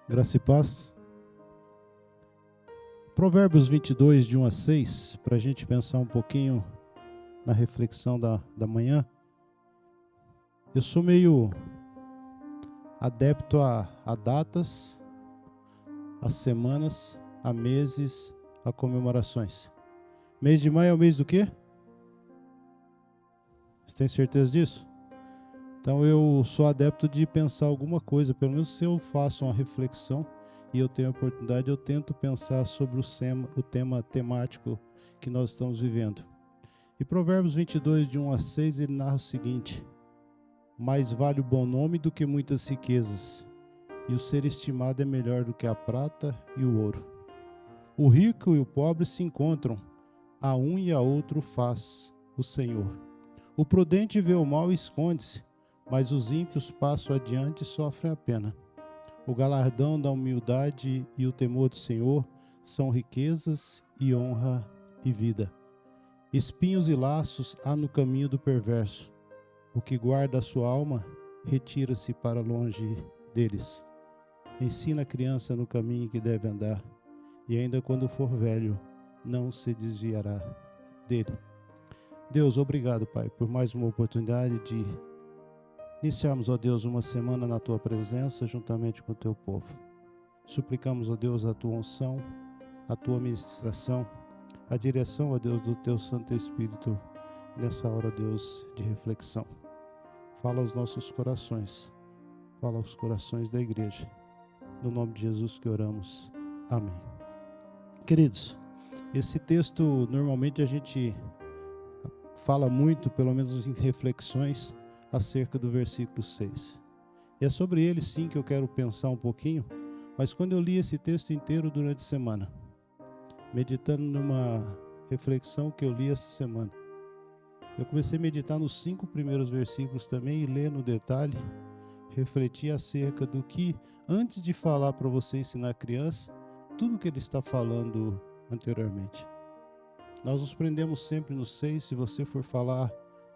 Graça e paz. Provérbios 22, de 1 a 6, para a gente pensar um pouquinho na reflexão da manhã. Eu sou meio adepto a datas, a semanas, a meses, a comemorações. Mês de maio é o mês do quê? Você tem certeza disso? Então eu sou adepto de pensar alguma coisa, pelo menos se eu faço uma reflexão e eu tenho a oportunidade, eu tento pensar sobre o tema temático que nós estamos vivendo. E Provérbios 22, de 1 a 6, ele narra o seguinte: mais vale o bom nome do que muitas riquezas, e o ser estimado é melhor do que a prata e o ouro. O rico e o pobre se encontram, a um e a outro faz o Senhor. O prudente vê o mal e esconde-se, mas os ímpios passam adiante e sofrem a pena. O galardão da humildade e o temor do Senhor são riquezas e honra e vida. Espinhos e laços há no caminho do perverso. O que guarda a sua alma, retira-se para longe deles. Ensina a criança no caminho que deve andar, e ainda quando for velho, não se desviará dele. Deus, obrigado, Pai, por mais uma oportunidade de iniciarmos, ó Deus, uma semana na Tua presença, juntamente com o Teu povo. Suplicamos, ó Deus, a Tua unção, a Tua ministração, a direção, ó Deus, do Teu Santo Espírito, nessa hora, ó Deus, de reflexão. Fala aos nossos corações, fala aos corações da igreja. No nome de Jesus que oramos. Amém. Queridos, esse texto, normalmente a gente fala muito, pelo menos em reflexões, acerca do versículo 6. E é sobre ele, sim, que eu quero pensar um pouquinho, mas quando eu li esse texto inteiro durante a semana, meditando numa reflexão que eu li essa semana, eu comecei a meditar nos 5 primeiros versículos também e ler no detalhe, refletir acerca do que, antes de falar para você ensinar a criança, tudo que ele está falando anteriormente. Nós nos prendemos sempre no 6, se você for falar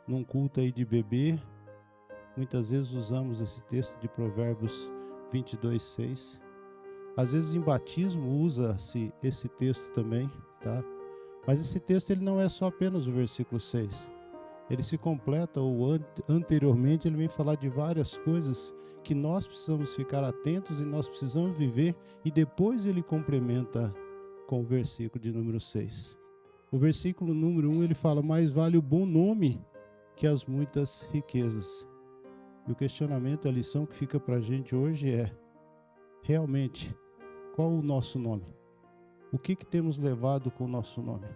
num culto aí de bebê, muitas vezes usamos esse texto de Provérbios 22, 6. Às vezes em batismo usa-se esse texto também, tá? Mas esse texto ele não é só apenas o versículo 6. Ele se completa, ou anteriormente ele vem falar de várias coisas que nós precisamos ficar atentos e nós precisamos viver, e depois ele complementa com o versículo de número 6. O versículo número 1 ele fala: mais vale o bom nome que as muitas riquezas. E o questionamento, a lição que fica para a gente hoje é: realmente, qual o nosso nome? O que temos levado com o nosso nome?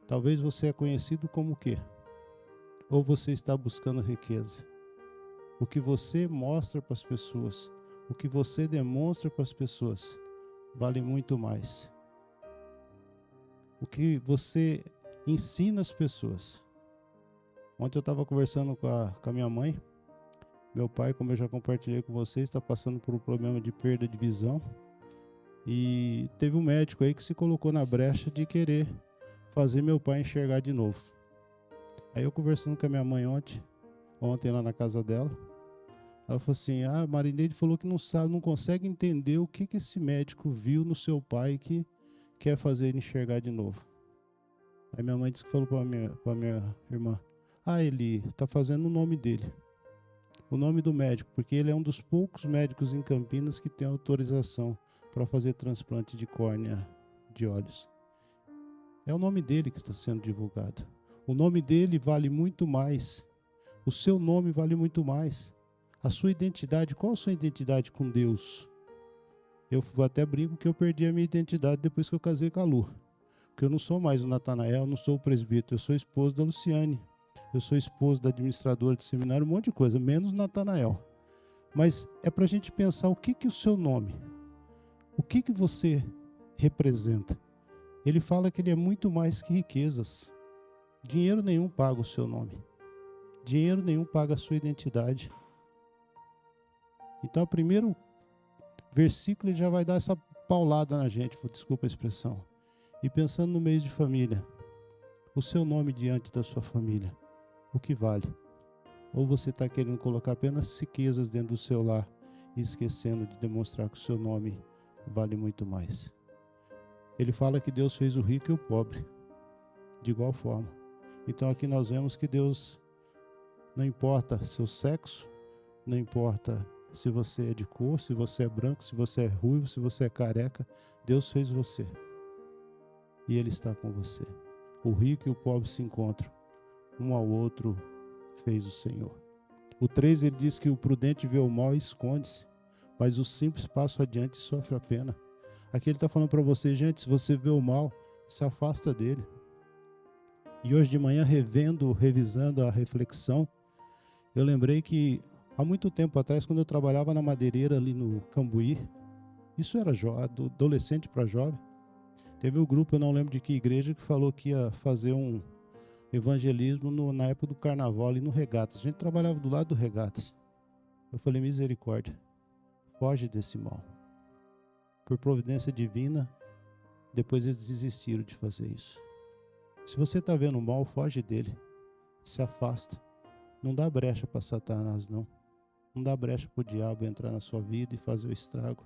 Talvez você é conhecido como o quê? Ou você está buscando riqueza? O que você mostra para as pessoas, o que você demonstra para as pessoas, vale muito mais. O que você ensina as pessoas. Ontem eu estava conversando com a minha mãe. Meu pai, como eu já compartilhei com vocês, está passando por um problema de perda de visão. E teve um médico aí que se colocou na brecha de querer fazer meu pai enxergar de novo. Aí eu conversando com a minha mãe ontem lá na casa dela, ela falou assim: a Marineide falou que não sabe, não consegue entender o que esse médico viu no seu pai que quer fazer ele enxergar de novo. Aí minha mãe disse que falou para minha irmã: ele está fazendo o nome dele, o nome do médico, porque ele é um dos poucos médicos em Campinas que tem autorização para fazer transplante de córnea de olhos. É o nome dele que está sendo divulgado. O nome dele vale muito mais. O seu nome vale muito mais. A sua identidade, qual a sua identidade com Deus? Eu até brinco que eu perdi a minha identidade depois que eu casei com a Lu. Porque eu não sou mais o Natanael, não sou o presbítero, eu sou esposo da Luciane. Eu sou esposo da administradora de seminário, um monte de coisa, menos Natanael. Mas é para a gente pensar o que o seu nome, o que você representa. Ele fala que ele é muito mais que riquezas. Dinheiro nenhum paga o seu nome. Dinheiro nenhum paga a sua identidade. Então, o primeiro versículo ele já vai dar essa paulada na gente, desculpa a expressão. E pensando no mês de família, o seu nome diante da sua família, o que vale? Ou você está querendo colocar apenas riquezas dentro do seu lar e esquecendo de demonstrar que o seu nome vale muito mais. Ele fala que Deus fez o rico e o pobre, de igual forma. Então aqui nós vemos que Deus, não importa seu sexo, não importa se você é de cor, se você é branco, se você é ruivo, se você é careca, Deus fez você. E Ele está com você. O rico e o pobre se encontram. Um ao outro fez o Senhor. O 3, ele diz que o prudente vê o mal e esconde-se, mas o simples passa adiante e sofre a pena. Aqui ele está falando para você, gente, se você vê o mal, se afasta dele. E hoje de manhã, revisando a reflexão, eu lembrei que há muito tempo atrás, quando eu trabalhava na madeireira ali no Cambuí, isso era adolescente para jovem, teve um grupo, eu não lembro de que igreja, que falou que ia fazer um evangelismo na época do carnaval ali no Regatas. A gente trabalhava do lado do Regatas. Eu falei, misericórdia, foge desse mal. Por providência divina, depois eles desistiram de fazer isso. Se você está vendo o mal, foge dele. Se afasta. Não dá brecha para Satanás, não. Não dá brecha para o diabo entrar na sua vida e fazer o estrago.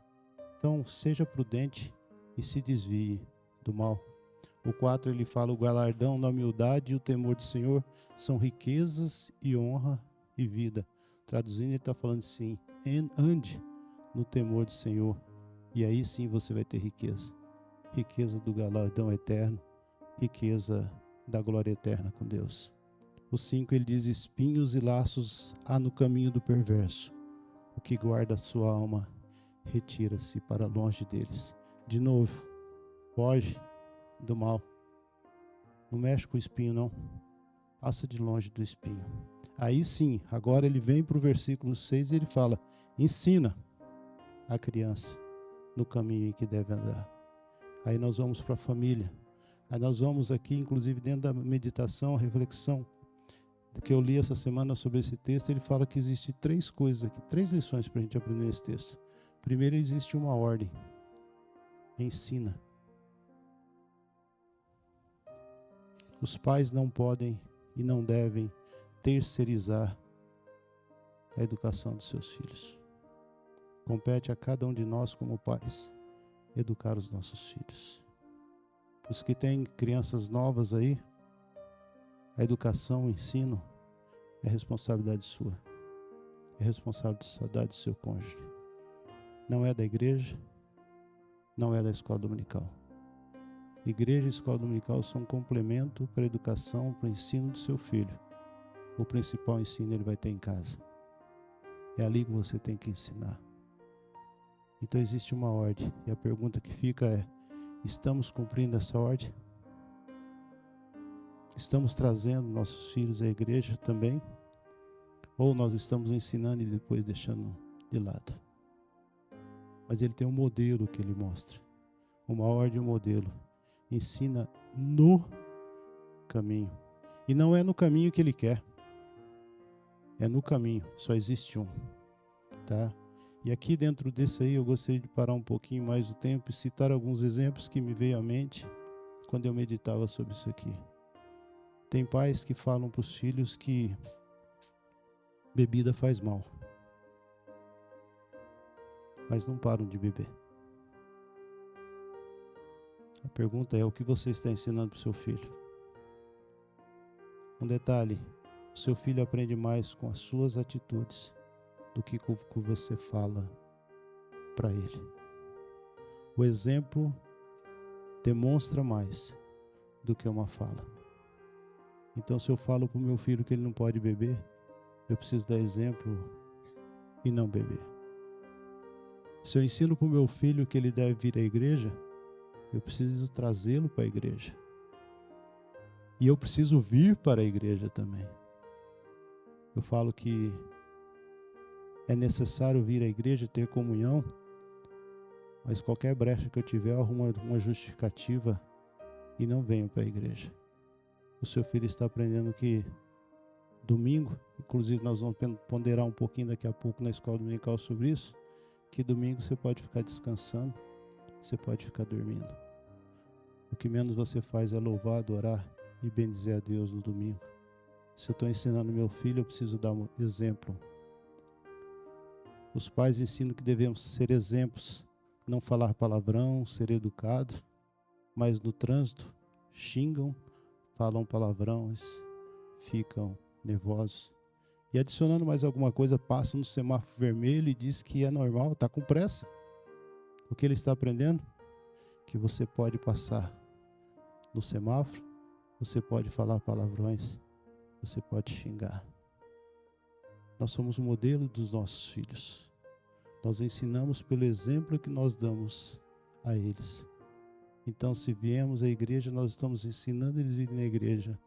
Então, seja prudente e se desvie do mal. O 4, ele fala, o galardão da humildade e o temor do Senhor são riquezas e honra e vida. Traduzindo, ele está falando assim, ande no temor do Senhor, e aí sim você vai ter riqueza. Riqueza do galardão eterno, riqueza da glória eterna com Deus. O 5, ele diz, espinhos e laços há no caminho do perverso. O que guarda a sua alma, retira-se para longe deles. De novo, foge do mal. Não mexe com o espinho, não. Passa de longe do espinho. Aí sim, agora ele vem para o versículo 6 e ele fala, ensina a criança no caminho em que deve andar. Aí nós vamos para a família. Aí nós vamos aqui, inclusive dentro da meditação, reflexão, que eu li essa semana sobre esse texto, ele fala que existe 3 coisas aqui, 3 lições para a gente aprender nesse texto. Primeiro, existe uma ordem. Ensina. Os pais não podem e não devem terceirizar a educação dos seus filhos. Compete a cada um de nós como pais educar os nossos filhos. Os que têm crianças novas aí, a educação, o ensino é responsabilidade sua. É responsabilidade do seu cônjuge. Não é da igreja, não é da escola dominical. Igreja e escola dominical são um complemento para a educação, para o ensino do seu filho. O principal ensino ele vai ter em casa. É ali que você tem que ensinar. Então existe uma ordem. E a pergunta que fica é, estamos cumprindo essa ordem? Estamos trazendo nossos filhos à igreja também? Ou nós estamos ensinando e depois deixando de lado? Mas ele tem um modelo que ele mostra. Uma ordem e um modelo. Ensina no caminho. E não é no caminho que ele quer. É no caminho. Só existe um. Tá? E aqui dentro desse aí eu gostaria de parar um pouquinho mais o tempo e citar alguns exemplos que me veio à mente quando eu meditava sobre isso aqui. Tem pais que falam para os filhos que bebida faz mal. Mas não param de beber. A pergunta é, o que você está ensinando para o seu filho? Um detalhe, o seu filho aprende mais com as suas atitudes do que com o que você fala para ele. O exemplo demonstra mais do que uma fala. Então, se eu falo para o meu filho que ele não pode beber, eu preciso dar exemplo e não beber. Se eu ensino para o meu filho que ele deve vir à igreja, eu preciso trazê-lo para a igreja. E eu preciso vir para a igreja também. Eu falo que é necessário vir à igreja, ter comunhão, mas qualquer brecha que eu tiver, eu arrumo uma justificativa e não venho para a igreja. O seu filho está aprendendo que domingo, inclusive nós vamos ponderar um pouquinho daqui a pouco na escola dominical sobre isso, que domingo você pode ficar descansando, você pode ficar dormindo. O que menos você faz é louvar, adorar e bendizer a Deus no domingo. Se eu estou ensinando meu filho, eu preciso dar um exemplo. Os pais ensinam que devemos ser exemplos, não falar palavrão, ser educado, mas no trânsito xingam, falam palavrões, ficam nervosos. E adicionando mais alguma coisa, passa no semáforo vermelho e diz que é normal, está com pressa. O que ele está aprendendo? Que você pode passar no semáforo, você pode falar palavrões, você pode xingar. Nós somos o modelo dos nossos filhos. Nós ensinamos pelo exemplo que nós damos a eles. Então, se viemos à igreja, nós estamos ensinando eles a irem na igreja.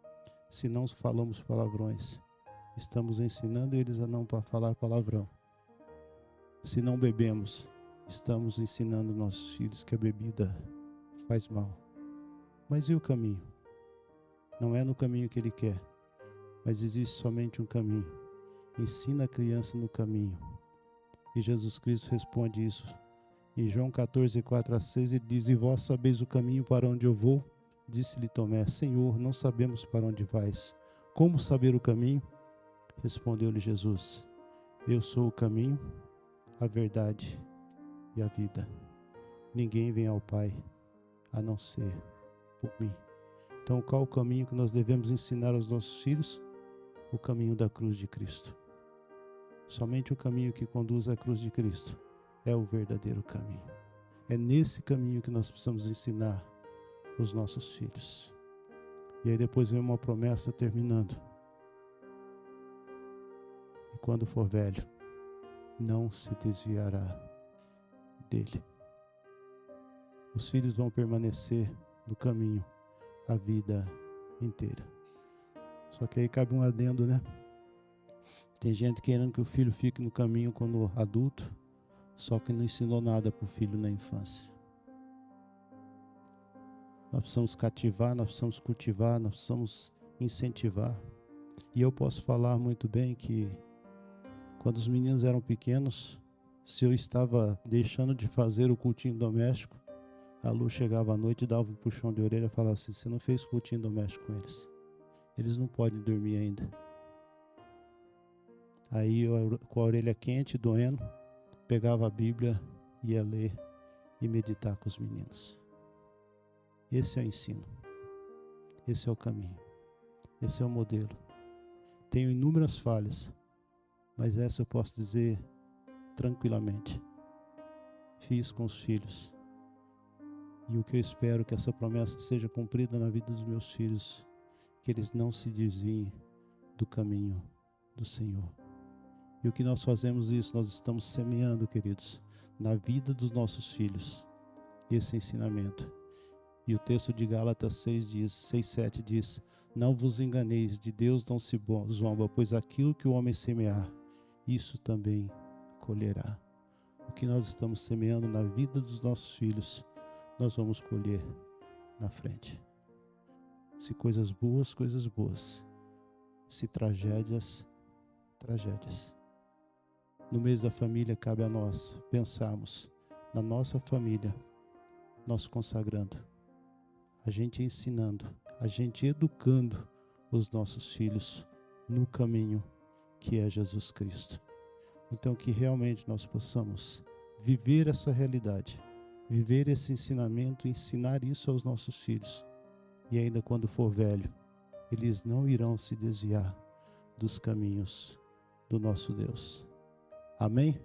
Se não falamos palavrões, estamos ensinando eles a não falar palavrão. Se não bebemos, estamos ensinando nossos filhos que a bebida faz mal. Mas e o caminho? Não é no caminho que ele quer, mas existe somente um caminho. Ensina a criança no caminho. E Jesus Cristo responde isso. Em João 14, 4-6, ele diz: E vós sabeis o caminho para onde eu vou? Disse-lhe Tomé: Senhor, não sabemos para onde vais. Como saber o caminho? Respondeu-lhe Jesus: Eu sou o caminho, a verdade e a vida. Ninguém vem ao Pai a não ser por mim. Então, qual o caminho que nós devemos ensinar aos nossos filhos? O caminho da cruz de Cristo. Somente o caminho que conduz à cruz de Cristo é o verdadeiro caminho. É nesse caminho que nós precisamos ensinar os nossos filhos. E aí depois vem uma promessa terminando. E quando for velho, não se desviará dele. Os filhos vão permanecer no caminho a vida inteira. Só que aí cabe um adendo, né? Tem gente querendo que o filho fique no caminho quando adulto, só que não ensinou nada para o filho na infância. Nós precisamos cativar, nós precisamos cultivar, nós precisamos incentivar. E eu posso falar muito bem que quando os meninos eram pequenos, se eu estava deixando de fazer o cultinho doméstico, a Lu chegava à noite e dava um puxão de orelha e falava assim: você não fez cultinho doméstico com eles. Eles não podem dormir ainda. Aí eu, com a orelha quente, doendo, pegava a Bíblia, ia ler e meditar com os meninos. Esse é o ensino. Esse é o caminho. Esse é o modelo. Tenho inúmeras falhas, mas essa eu posso dizer tranquilamente. Fiz com os filhos. E o que eu espero que essa promessa seja cumprida na vida dos meus filhos, que eles não se desviem do caminho do Senhor. E o que nós fazemos isso, nós estamos semeando, queridos, na vida dos nossos filhos, esse ensinamento. E o texto de Gálatas 6:7 diz: Não vos enganeis, de Deus não se zomba, pois aquilo que o homem semear, isso também colherá. O que nós estamos semeando na vida dos nossos filhos, nós vamos colher na frente. Se coisas boas, coisas boas. Se tragédias, tragédias. No mês da família cabe a nós pensarmos na nossa família, nós consagrando, a gente ensinando, a gente educando os nossos filhos no caminho que é Jesus Cristo. Então que realmente nós possamos viver essa realidade, viver esse ensinamento, ensinar isso aos nossos filhos. E ainda quando for velho, eles não irão se desviar dos caminhos do nosso Deus. Amém?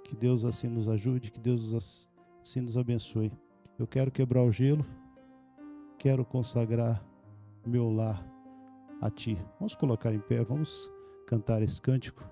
Que Deus assim nos ajude, que Deus assim nos abençoe. Eu quero quebrar o gelo, quero consagrar meu lar a Ti. Vamos colocar em pé, vamos cantar esse cântico.